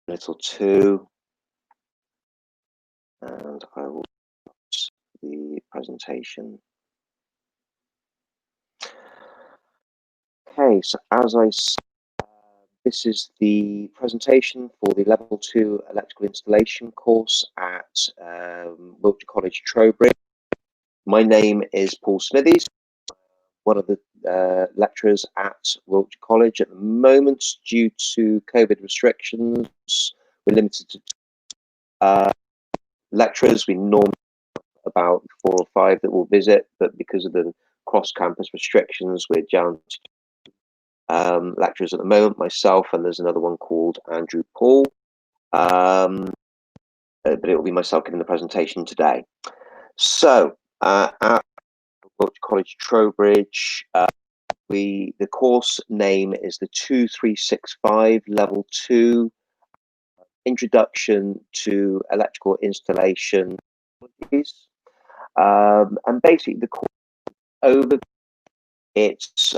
little 2, and I will put the presentation. Okay, so as I said, this is the presentation for the Level 2 Electrical Installation course at Wiltshire College, Trowbridge. My name is Paul Smithies, one of the lecturers at Wiltshire College. At the moment, due to COVID restrictions, we're limited to lecturers. We normally have about 4 or 5 that will visit, but because of the cross-campus restrictions, we're down to lecturers at the moment, myself, and there's another one called Andrew Paul. But it will be myself giving the presentation today. So, at Wiltshire College, Trowbridge, the course name is the 2365 Level 2 Introduction to Electrical Installation. And basically, the course over it's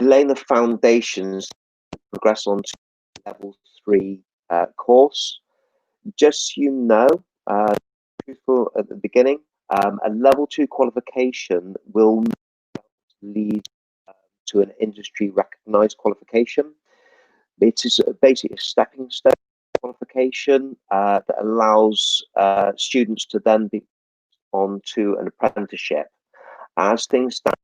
laying the foundations to progress on to Level 3 course. Just so you know, truthful at the beginning, a Level 2 qualification will lead to an industry recognised qualification. It is basically a stepping stone qualification that allows students to then be on to an apprenticeship. As things stand,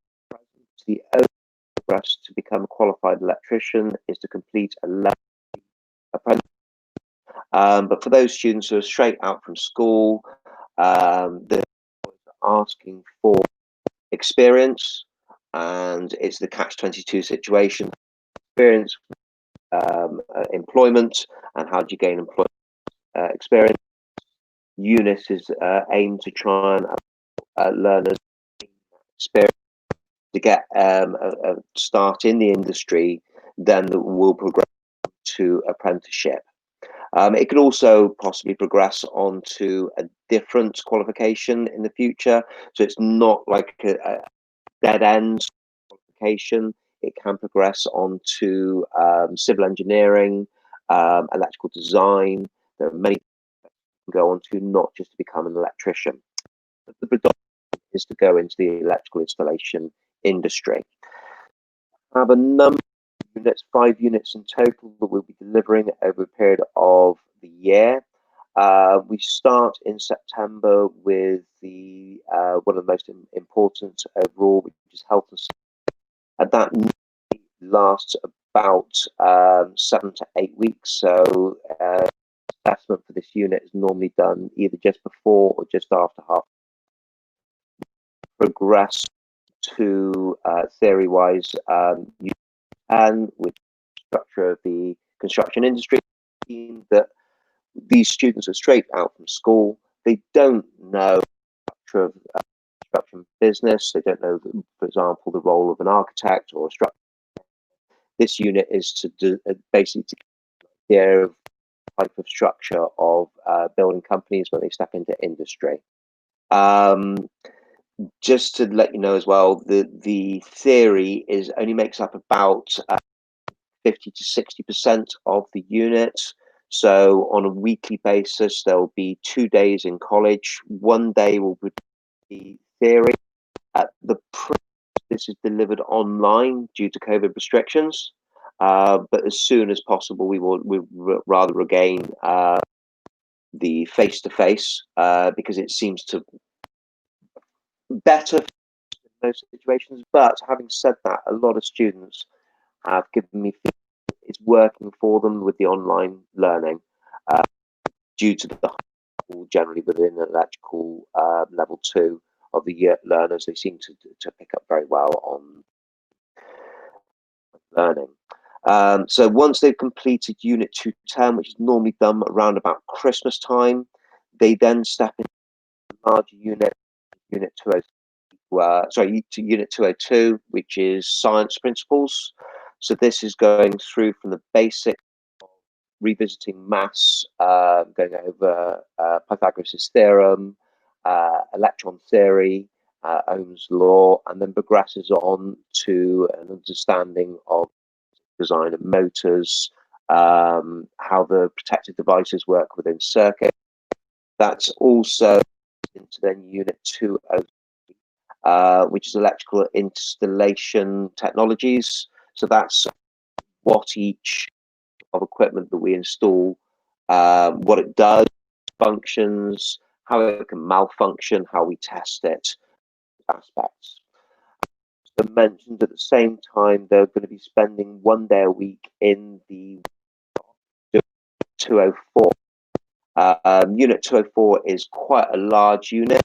the only progress to become a qualified electrician is to complete a level apprenticeship. But for those students who are straight out from school, they're asking for experience, and it's the catch-22 situation. Experience, employment, and how do you gain employment experience? UNIS is aimed to try and learners experience to get a start in the industry, then will progress to apprenticeship. It could also possibly progress on to a different qualification in the future. So it's not like a dead end qualification. It can progress on to civil engineering, electrical design. There are many things you can go on to, not just to become an electrician. But the predominant is to go into the electrical installation industry. I have a number of units, 5 units in total, that we'll be delivering over a period of the year. We start in September with the one of the most important overall, which is health and safety, and that lasts about 7 to 8 weeks. So assessment for this unit is normally done either just before or just after half. Progress to theory-wise, and with the structure of the construction industry, that these students are straight out from school. They don't know the structure of construction business. They don't know, for example, the role of an architect or a structure. This unit is to do basically to get the idea of type of structure of building companies when they step into industry. Just to let you know as well, the theory is only makes up about 50 to 60% of the unit. So on a weekly basis, there will be 2 days in college. 1 day will be theory. This is delivered online due to COVID restrictions, but as soon as possible, we rather regain the face-to-face because it seems to better in those situations. But having said that, a lot of students have given me feedback it's working for them with the online learning due to the generally within electrical level 2 of the year learners. They seem to pick up very well on learning. So once they've completed unit 210, which is normally done around about Christmas time, they then step into a larger unit 202, to unit 202, which is science principles. So this is going through from the basic of revisiting maths, going over Pythagoras' theorem, electron theory, Ohm's law, and then progresses on to an understanding of design of motors, how the protective devices work within circuit. That's also into then Unit 203, which is electrical installation technologies. So that's what each of equipment that we install, what it does, functions, how it can malfunction, how we test it, aspects. As mentioned, at the same time, they're going to be spending 1 day a week in the 204. Unit 204 is quite a large unit.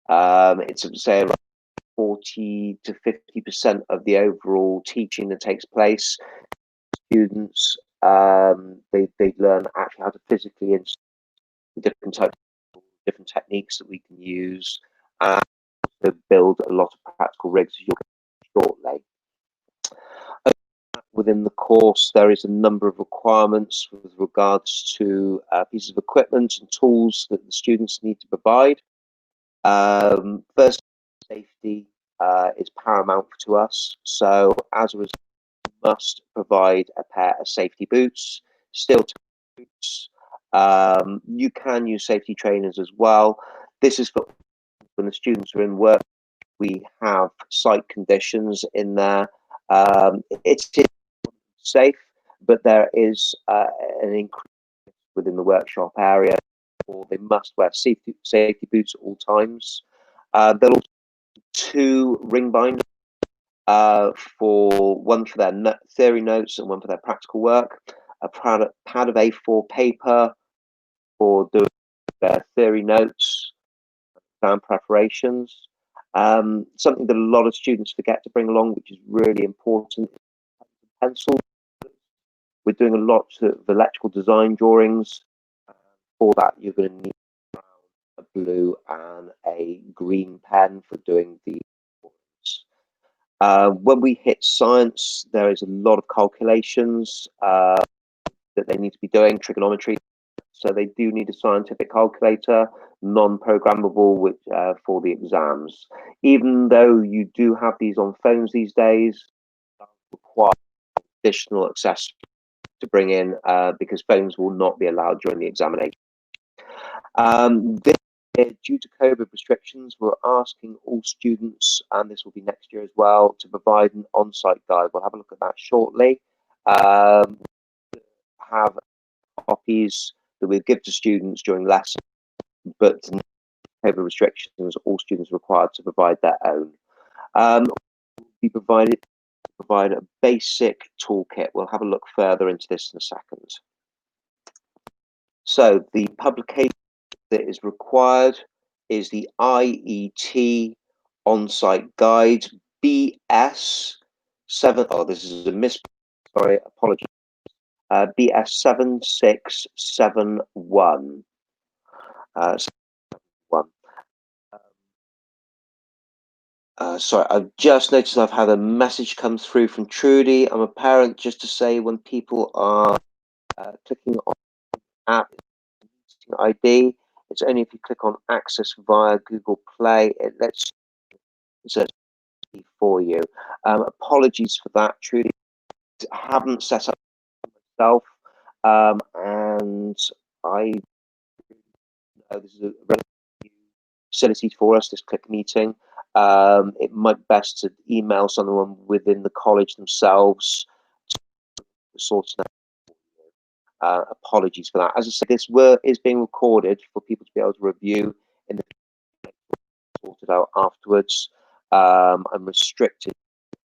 It's say around 40 to 50% of the overall teaching that takes place. Students, they learn actually how to physically install different types of different techniques that we can use, and to build a lot of practical rigs as you'll get shortly. Within the course, there is a number of requirements with regards to pieces of equipment and tools that the students need to provide. First, safety is paramount to us. So as a result, we must provide a pair of safety boots, steel boots. You can use safety trainers as well. This is for when the students are in work. We have site conditions in there. It's safe, but there is an increase within the workshop area, or they must wear safety boots at all times. There'll also be 2 ring binders, for one for their theory notes and one for their practical work. A pad of A4 paper for doing their theory notes, exam preparations. Something that a lot of students forget to bring along, which is really important, pencil. We're doing a lot of electrical design drawings. For that, you're going to need a blue and a green pen for doing the when we hit science, there is a lot of calculations that they need to be doing, trigonometry. So they do need a scientific calculator, non-programmable, which for the exams. Even though you do have these on phones these days, require additional access to bring in because phones will not be allowed during the examination. This year, due to COVID restrictions, we're asking all students, and this will be next year as well, to provide an on-site guide. We'll have a look at that shortly. Have copies that we give to students during lessons, but COVID restrictions, all students are required to provide their own. We provide a basic toolkit. We'll have a look further into this in a second. So the publication that is required is the IET on-site guide BS7. Oh, this is a sorry, apologies. BS 7671. Sorry, I've just noticed I've had a message come through from Trudy. I'm a parent, just to say when people are clicking on app ID, it's only if you click on access via Google Play, it lets search for you. Apologies for that, Trudy. I haven't set up myself, and I know this is a relatively new facility for us, this Click meeting. It might be best to email someone within the college themselves to sort it out. Apologies for that. As I said, this is being recorded for people to be able to review in the sorted out afterwards. I'm restricted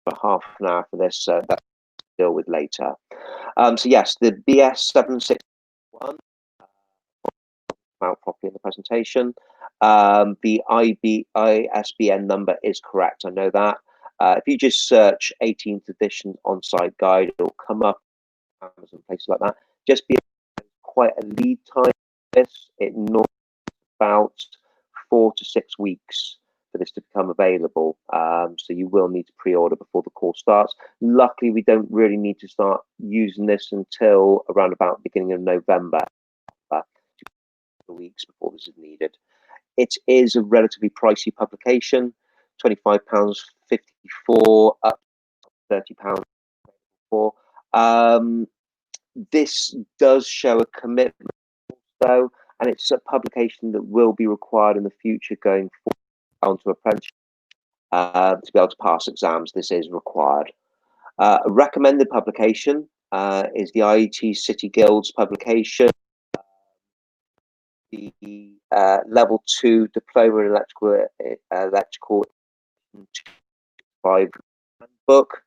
for half an hour for this, so that's to deal with later. So yes, the BS 761 out properly in the presentation. The ISBN number is correct. I know that. If you just search 18th edition on-site guide, it'll come up. Amazon, places like that. Just be quite a lead time. This it normally about 4 to 6 weeks for this to become available. So you will need to pre-order before the course starts. Luckily, we don't really need to start using this until around about beginning of November. Weeks before this is needed. It is a relatively pricey publication, £25.54 up to £30 for. This does show a commitment, though, and it's a publication that will be required in the future going forward onto apprenticeship. To be able to pass exams, this is required. A recommended publication is the IET City Guilds publication, the Level 2 Diploma in Electrical 5 book.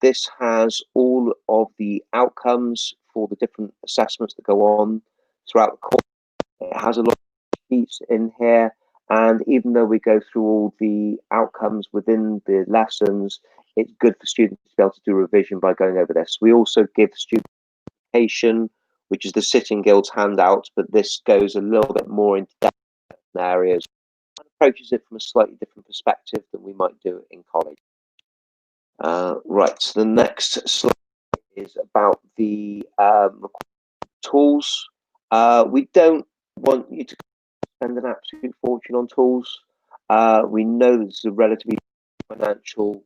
This has all of the outcomes for the different assessments that go on throughout the course. It has a lot of sheets in here, and even though we go through all the outcomes within the lessons, it's good for students to be able to do revision by going over this. We also give students education, which is the Sitting Guilds handout, but this goes a little bit more into depth in areas and approaches it from a slightly different perspective than we might do in college. Right, so the next slide is about the tools. We don't want you to spend an absolute fortune on tools. We know this is a relatively financial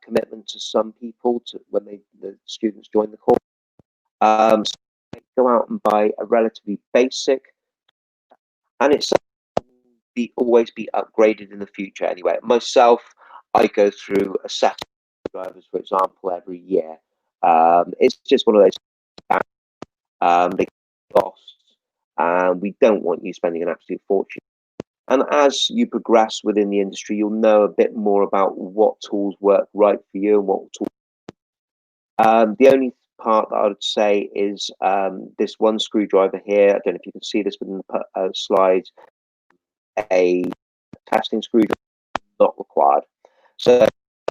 commitment to some people when the students join the course. So they go out and buy a relatively basic, and it's always be upgraded in the future anyway. Myself, I go through a set of drivers, for example, every year. It's just one of those they cost, and we don't want you spending an absolute fortune. And as you progress within the industry, you'll know a bit more about what tools work right for you and what tools. The only part that I would say is this one screwdriver here. I don't know if you can see this within the slide. A testing screwdriver not required. So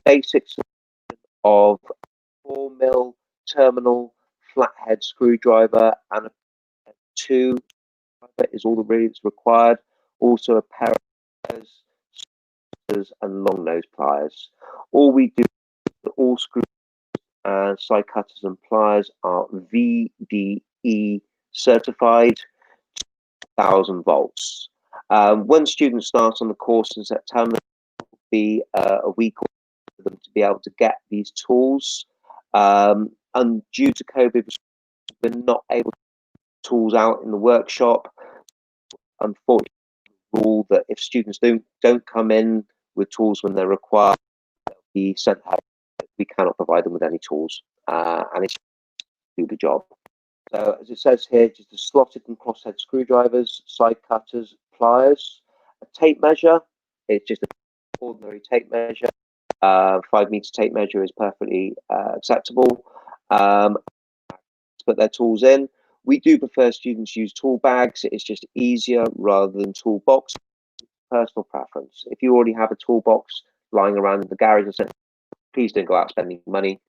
basics of 4mm terminal flathead screwdriver and a 2 is all the really that's required. Also a pair of scissors and long nose pliers. All we do, all screws and side cutters and pliers are VDE certified, 1000 volts. When students start on the course in September, it will be a week for them to be able to get these tools. And due to COVID, we're not able to get tools out in the workshop. Unfortunately, rule that if students don't come in with tools when they're required, they'll be sent out. We cannot provide them with any tools, and it's do the job. So as it says here, just the slotted and crosshead screwdrivers, side cutters, pliers, a tape measure. It's just an ordinary tape measure. 5-meter tape measure is perfectly acceptable. To put their tools in. We do prefer students use tool bags. It's just easier rather than toolbox. Personal preference. If you already have a toolbox lying around in the garage, please don't go out spending money.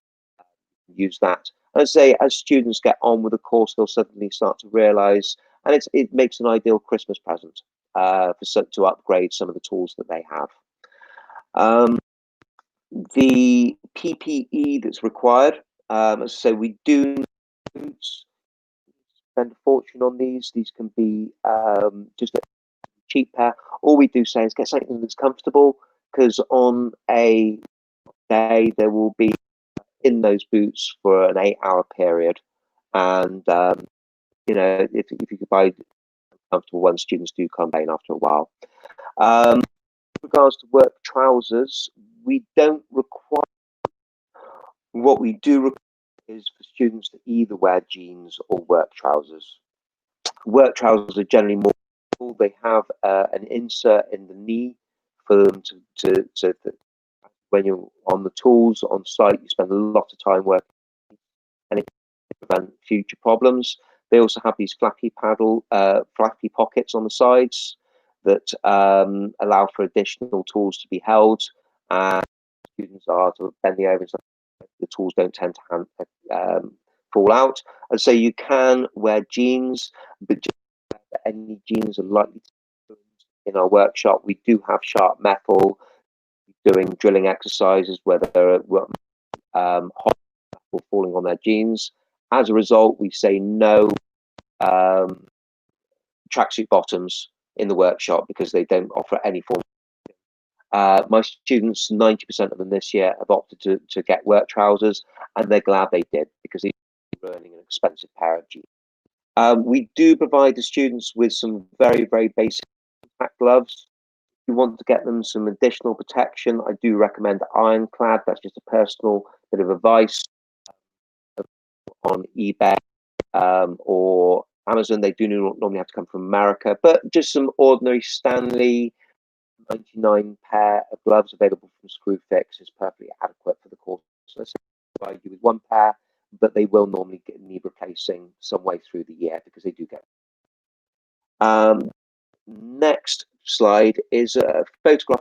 Use that. And I'd say as students get on with the course, they'll suddenly start to realise, and it makes an ideal Christmas present to upgrade some of the tools that they have. The PPE that's required, as I say, we do boots. Spend a fortune on these. These can be just a cheap pair. All we do say is get something that's comfortable, because on a day there will be in those boots for an 8-hour period, and you know, if you could buy comfortable ones, students do complain after a while. With regards to work trousers, we don't require. What we do require is for students to either wear jeans or work trousers. Work trousers are generally more. They have an insert in the knee for them to when you're on the tools on site, you spend a lot of time working, and it can prevent future problems. They also have these flappy pockets on the sides that allow for additional tools to be held, and students are to bend the over so the tools don't tend to fall out. And so you can wear jeans, but any jeans are likely to in our workshop. We do have sharp metal, doing drilling exercises where there are hot metal falling on their jeans. As a result, we say no tracksuit bottoms in the workshop because they don't offer any form. My students, 90% of them this year, have opted to get work trousers, and they're glad they did, because ruining an expensive pair of jeans. We do provide the students with some very, very basic contact gloves. If you want to get them some additional protection, I do recommend Ironclad. That's just a personal bit of advice. On eBay or Amazon, they do normally have to come from America, but just some ordinary Stanley 99 pair of gloves available from Screwfix is perfectly adequate for the course. So let's provide you with one pair, but they will normally need replacing some way through the year because they do get. Next slide is a photograph.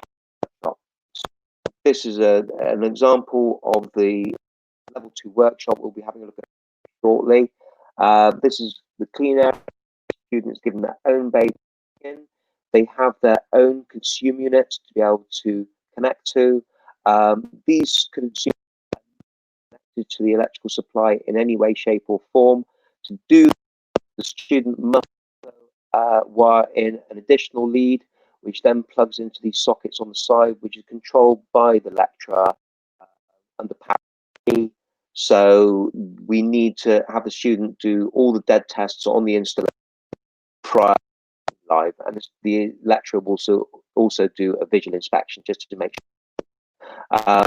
This is an example of the level 2 workshop we'll be having a look at shortly. This is the clean air. Students given their own baby in. They have their own consume units to be able to connect to. These consume connected to the electrical supply in any way, shape, or form. To do, the student must wire in an additional lead, which then plugs into these sockets on the side, which is controlled by the lecturer under power key. So we need to have the student do all the dead tests on the installation prior to live, and the lecturer will also do a visual inspection just to make sure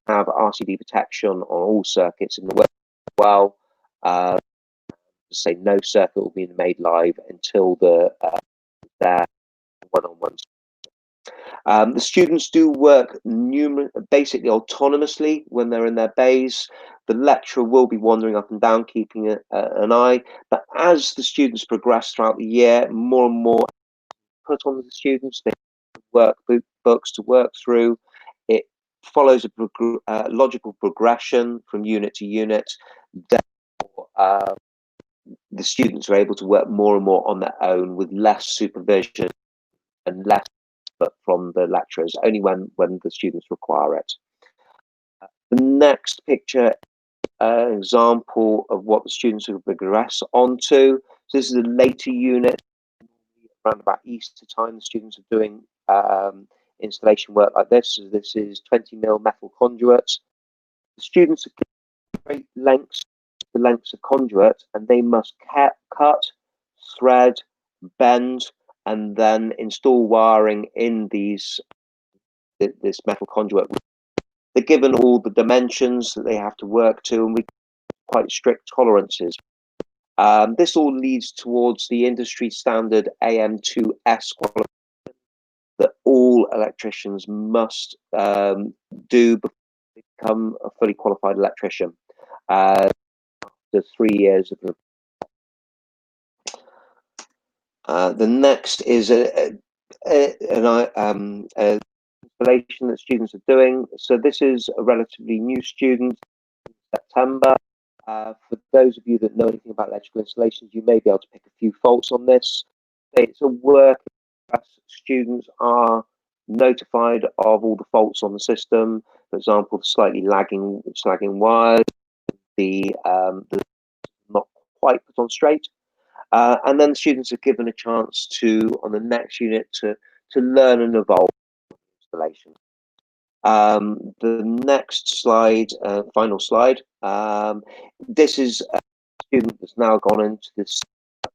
have RCD protection on all circuits in the work as well. Say no circuit will be made live until their one-on-ones. The students do work basically autonomously when they're in their bays. The lecturer will be wandering up and down, keeping an eye. But as the students progress throughout the year, more and more put on the students. They have workbooks to work through. It follows a logical progression from unit to unit. Therefore, the students are able to work more and more on their own with less supervision and less from the lecturers, only when the students require it. The next picture, an example of what the students will progress onto. So this is a later unit, around about Easter time. The students are doing installation work like this. So this is 20mm metal conduits. The students are given great lengths, the lengths of conduit, and they must cut, thread, bend, and then install wiring in this metal conduit. They're given all the dimensions that they have to work to, and we quite strict tolerances. This all leads towards the industry standard AM2S qualification that all electricians must do before they become a fully qualified electrician. After 3 years of the next is an installation that students are doing. So this is a relatively new student in September. For those of you that know anything about electrical installations, you may be able to pick a few faults on this. It's a work in progress. Students are notified of all the faults on the system. For example, the slightly lagging wires, the not quite put on straight. And then the students are given a chance to, on the next unit, to learn and evolve installation. The next slide, final slide. This is a student that's now gone into this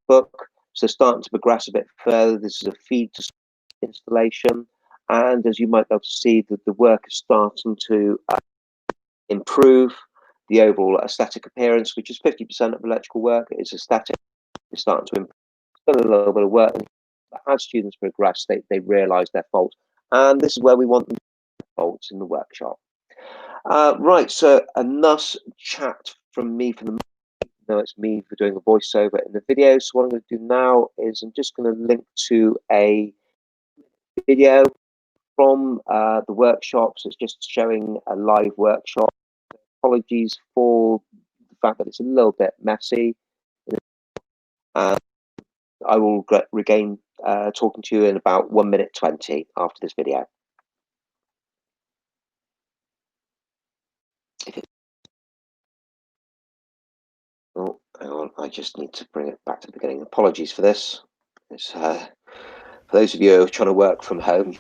book, so starting to progress a bit further. This is a feed to installation, and as you might be able to see, that the work is starting to improve the overall aesthetic appearance, which is 50% of electrical work. It's aesthetic. It's starting to improve. Still a little bit of work. But as students progress, they realise their faults, and this is where we want them to faults in the workshop. Right, so enough chat from me for the moment. No, it's me for doing a voiceover in the video. So what I'm going to do now is I'm just going to link to a video from the workshop. So it's just showing a live workshop. Apologies for the fact that it's a little bit messy. I will regain talking to you in about 1:20 after this video. Oh, hang on, I just need to bring it back to the beginning. Apologies for this. It's, for those of you who are trying to work from home.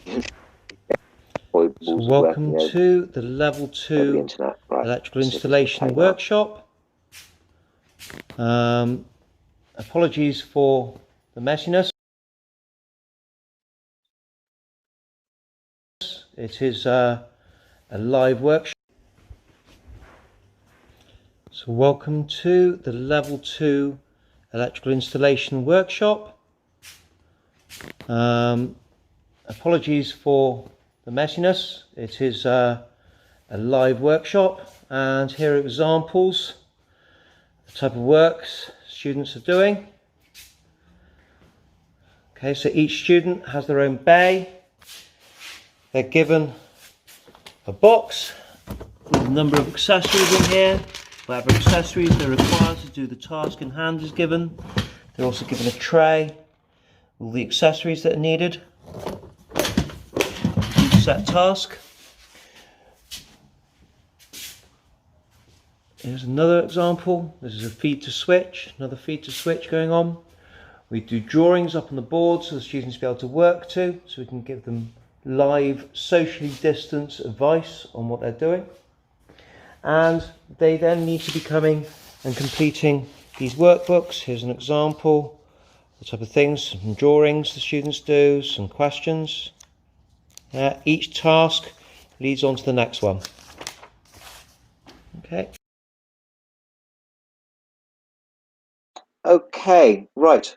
So welcome to the level 2 right, electrical installation workshop. Apologies for the messiness. It is a live workshop. So welcome to the Level 2 Electrical Installation Workshop. Apologies for the messiness. It is a live workshop, and here are examples of the type of works students are doing. Okay, so each student has their own bay. They're given a box with a number of accessories in here. Whatever accessories they're required to do the task in hand is given. They're also given a tray with all the accessories that are needed. Set task. Here's another example. This is a feed to switch, another feed to switch going on. We do drawings up on the board so the students will be able to work to, so we can give them live, socially distanced advice on what they're doing. And they then need to be coming and completing these workbooks. Here's an example, the type of things, some drawings the students do, some questions. Each task leads on to the next one. Okay. Okay, right.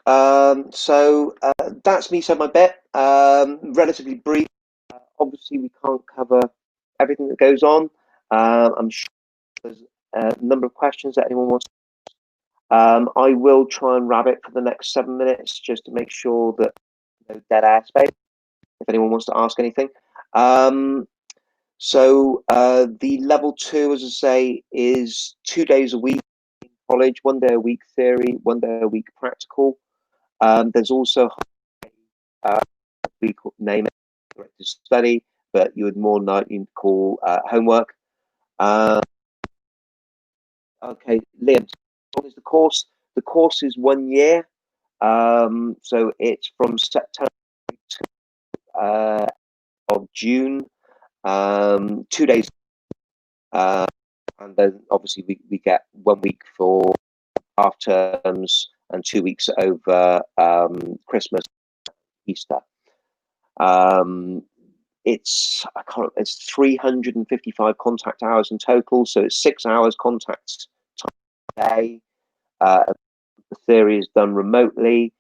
So that's me said my bit. Relatively brief. Obviously, we can't cover everything that goes on. I'm sure there's a number of questions that anyone wants. I will try and wrap it for the next 7 minutes just to make sure that no dead air space if anyone wants to ask anything. So the level 2, as I say, is 2 days a week in college, 1 day a week theory, 1 day a week practical. There's also we name it directed study, but you would more likely call homework. Okay, Liam, what is the course? The course is 1 year, so it's from September to of June, 2 days, and then obviously we get 1 week for half terms and 2 weeks over Christmas, Easter. It's 355 contact hours in total, so it's 6 hours contact time a day. The theory is done remotely.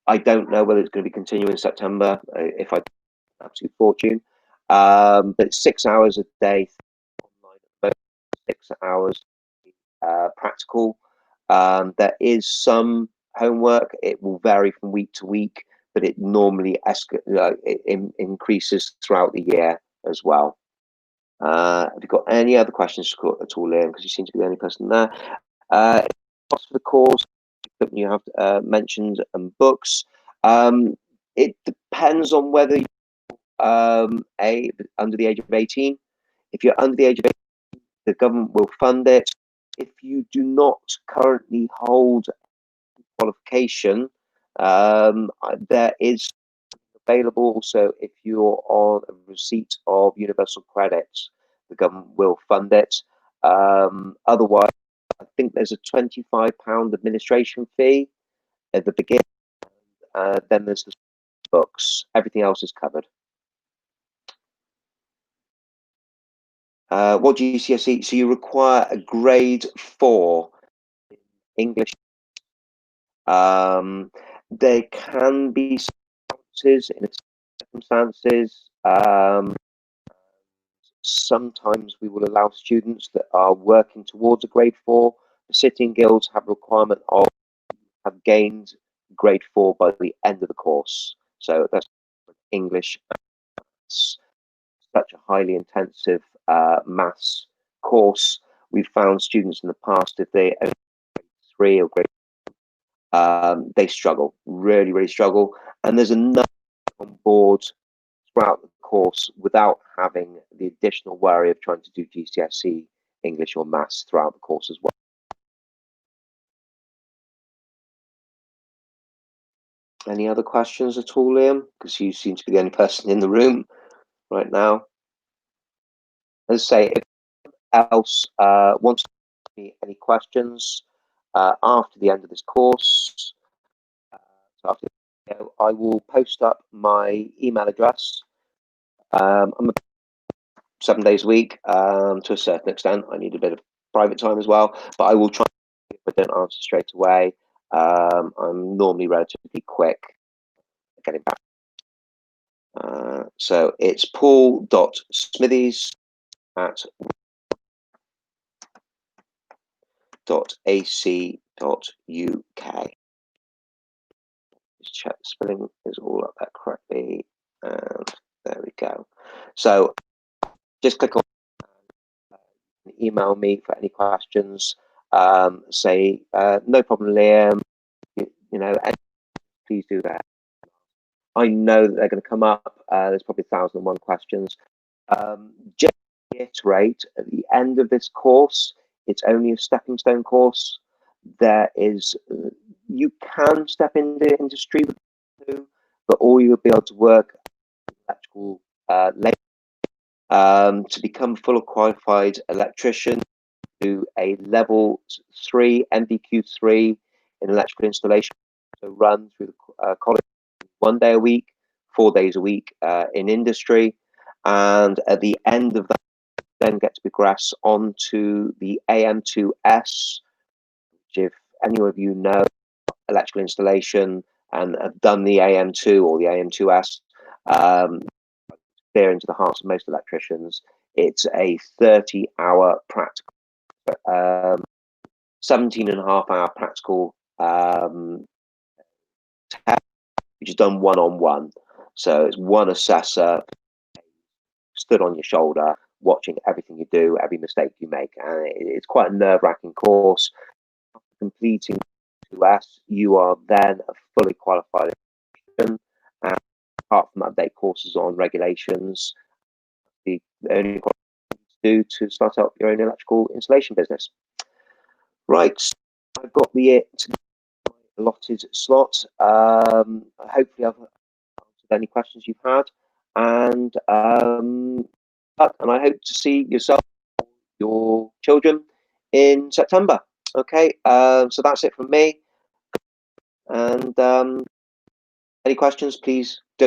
I don't know whether it's going to be continuing in September. If I absolute fortune, but it's 6 hours a day online, 6 hours practical. There is some homework. It will vary from week to week, but it normally increases throughout the year as well. Have you got any other questions at all, Liam? Because you seem to be the only person there. Cost for the course, you have mentioned, and books. It depends on whether you're under the age of 18. If you're under the age of 18, the government will fund it. If you do not currently hold qualification, there is available. Also, if you're on a receipt of universal credits, the government will fund it. Otherwise, I think there's a £25 administration fee at the beginning. Then there's the books. Everything else is covered. What GCSE? So you require a grade 4 English. There can be circumstances. Sometimes we will allow students that are working towards a grade 4. The Sitting Guilds have a requirement of have gained grade 4 by the end of the course. So that's English. Such a highly intensive maths course. We've found students in the past, if they are grade 3 or grade, they struggle, really struggle. And there's enough on board throughout the course without having the additional worry of trying to do GCSE English or maths throughout the course as well. Any other questions at all, Liam? Because you seem to be the only person in the room right now. As I say, if else wants to ask me any questions, after the end of this course, so after the video, I will post up my email address. I'm 7 days a week to a certain extent. I need a bit of private time as well, but I will try if I don't answer straight away. I'm normally relatively quick at getting back. So it's paul.smithies@ac.uk. Just check the spelling is all up there correctly, and there we go. So just click on email me for any questions. Say no problem, Liam. You know, please do that. I know that they're going to come up. There's probably 1,001 questions. Just to reiterate, at the end of this course, it's only a stepping stone course. There is, you can step into industry, but all you'll be able to work electrical labor. To become fully qualified electrician, do a level 3 MBQ3 in electrical installation. So run through the college 1 day a week, 4 days a week in industry, and at the end of that, then get to progress on to the AM2S, which if any of you know electrical installation and have done the AM2 or the AM2S, clear into the hearts of most electricians. It's a 30-hour practical, 17.5-hour practical test, which is done one-on-one. So it's one assessor stood on your shoulder, watching everything you do, every mistake you make, and it's quite a nerve-wracking course. After completing US, you are then a fully qualified electrician, and apart from update courses on regulations, the only thing to do to start up your own electrical installation business. Right, I've got the allotted slot. Hopefully I've answered any questions you've had, and I hope to see yourself, your children, in September. Okay, so that's it from me, and any questions, please do.